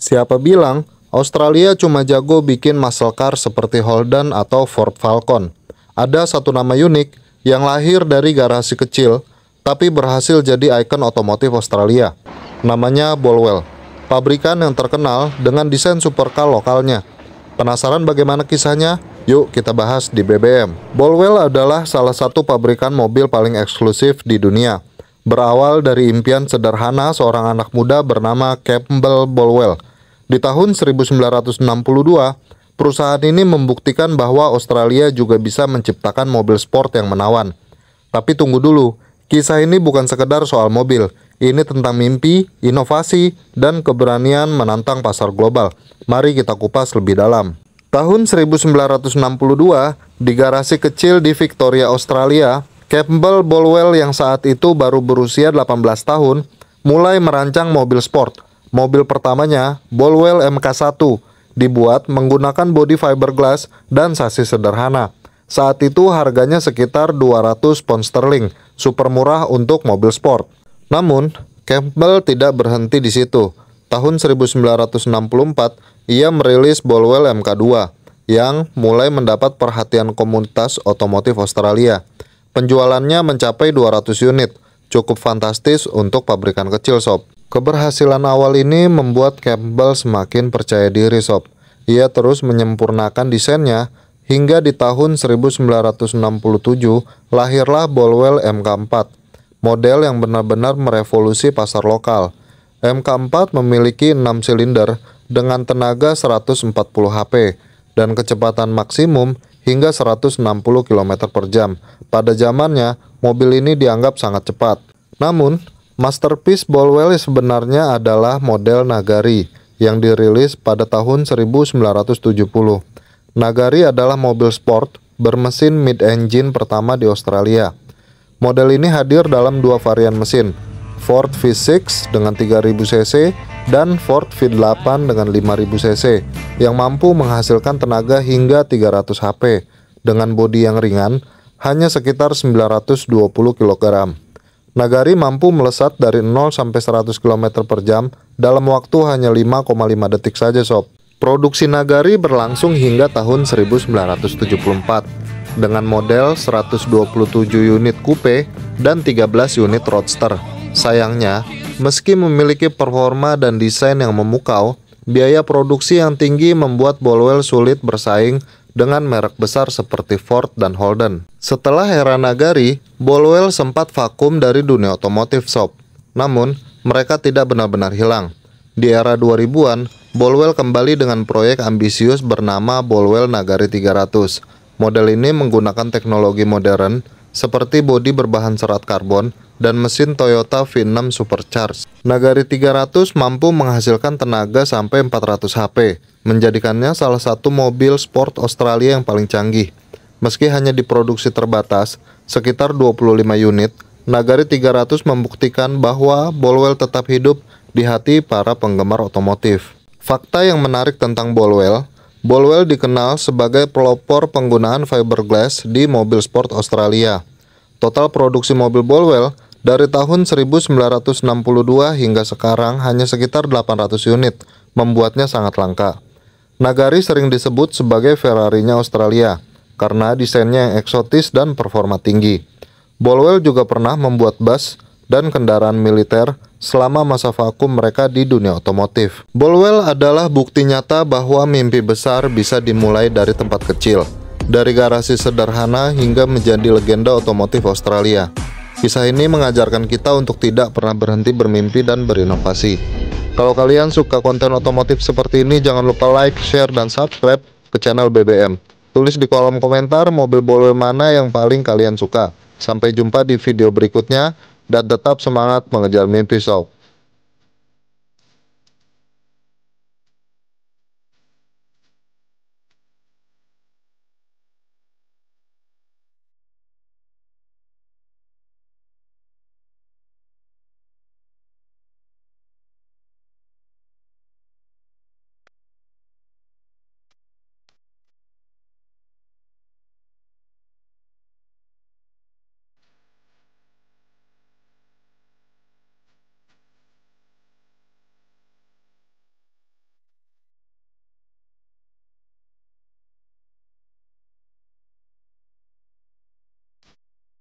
Siapa bilang Australia cuma jago bikin muscle car seperti Holden atau Ford Falcon? Ada satu nama unik yang lahir dari garasi kecil, tapi berhasil jadi ikon otomotif Australia. Namanya Bolwell, pabrikan yang terkenal dengan desain supercar lokalnya. Penasaran bagaimana kisahnya? Yuk kita bahas di BBM. Bolwell adalah salah satu pabrikan mobil paling eksklusif di dunia. Berawal dari impian sederhana seorang anak muda bernama Campbell Bolwell. Di tahun 1962, perusahaan ini membuktikan bahwa Australia juga bisa menciptakan mobil sport yang menawan. Tapi tunggu dulu, kisah ini bukan sekedar soal mobil. Ini tentang mimpi, inovasi, dan keberanian menantang pasar global. Mari kita kupas lebih dalam. Tahun 1962, di garasi kecil di Victoria, Australia, Campbell Bolwell yang saat itu baru berusia 18 tahun, mulai merancang mobil sport. Mobil pertamanya, Bolwell MK1, dibuat menggunakan bodi fiberglass dan sasis sederhana. Saat itu harganya sekitar 200 pound sterling, super murah untuk mobil sport. Namun, Campbell tidak berhenti di situ. Tahun 1964, ia merilis Bolwell MK2, yang mulai mendapat perhatian komunitas otomotif Australia. Penjualannya mencapai 200 unit, cukup fantastis untuk pabrikan kecil, sob. Keberhasilan awal ini membuat Campbell semakin percaya diri, sob. Ia terus menyempurnakan desainnya, hingga di tahun 1967 lahirlah Bolwell MK4, model yang benar-benar merevolusi pasar lokal. MK4 memiliki 6 silinder dengan tenaga 140 HP dan kecepatan maksimum hingga 160 km per jam. Pada zamannya, mobil ini dianggap sangat cepat. Namun, masterpiece Bolwell sebenarnya adalah model Nagari yang dirilis pada tahun 1970. Nagari adalah mobil sport bermesin mid-engine pertama di Australia. Model ini hadir dalam dua varian mesin, Ford V6 dengan 3000 cc dan Ford V8 dengan 5000 cc yang mampu menghasilkan tenaga hingga 300 HP dengan bodi yang ringan, hanya sekitar 920 kg. Nagari mampu melesat dari 0 sampai 100 km per jam dalam waktu hanya 5,5 detik saja, sob. Produksi Nagari berlangsung hingga tahun 1974 dengan model 127 unit coupe dan 13 unit roadster. Sayangnya, meski memiliki performa dan desain yang memukau, biaya produksi yang tinggi membuat Bolwell sulit bersaing dengan merek besar seperti Ford dan Holden. Setelah era Nagari, Bolwell sempat vakum dari dunia otomotif, sob. Namun, mereka tidak benar-benar hilang. Di era 2000-an, Bolwell kembali dengan proyek ambisius bernama Bolwell Nagari 300. Model ini menggunakan teknologi modern seperti bodi berbahan serat karbon dan mesin Toyota V6 Supercharged. Nagari 300 mampu menghasilkan tenaga sampai 400 HP, menjadikannya salah satu mobil sport Australia yang paling canggih. Meski hanya diproduksi terbatas, sekitar 25 unit, Nagari 300 membuktikan bahwa Bolwell tetap hidup di hati para penggemar otomotif. Fakta yang menarik tentang Bolwell dikenal sebagai pelopor penggunaan fiberglass di mobil sport Australia. Total produksi mobil Bolwell dari tahun 1962 hingga sekarang hanya sekitar 800 unit, membuatnya sangat langka. Nagari sering disebut sebagai Ferrari-nya Australia karena desainnya yang eksotis dan performa tinggi. Bolwell juga pernah membuat bus dan kendaraan militer selama masa vakum mereka di dunia otomotif. Bolwell adalah bukti nyata bahwa mimpi besar bisa dimulai dari tempat kecil, dari garasi sederhana hingga menjadi legenda otomotif Australia. Kisah ini mengajarkan kita untuk tidak pernah berhenti bermimpi dan berinovasi. Kalau kalian suka konten otomotif seperti ini, jangan lupa like, share, dan subscribe ke channel BBM. Tulis di kolom komentar mobil Bolwell mana yang paling kalian suka. Sampai jumpa di video berikutnya, dan tetap semangat mengejar mimpi, sob.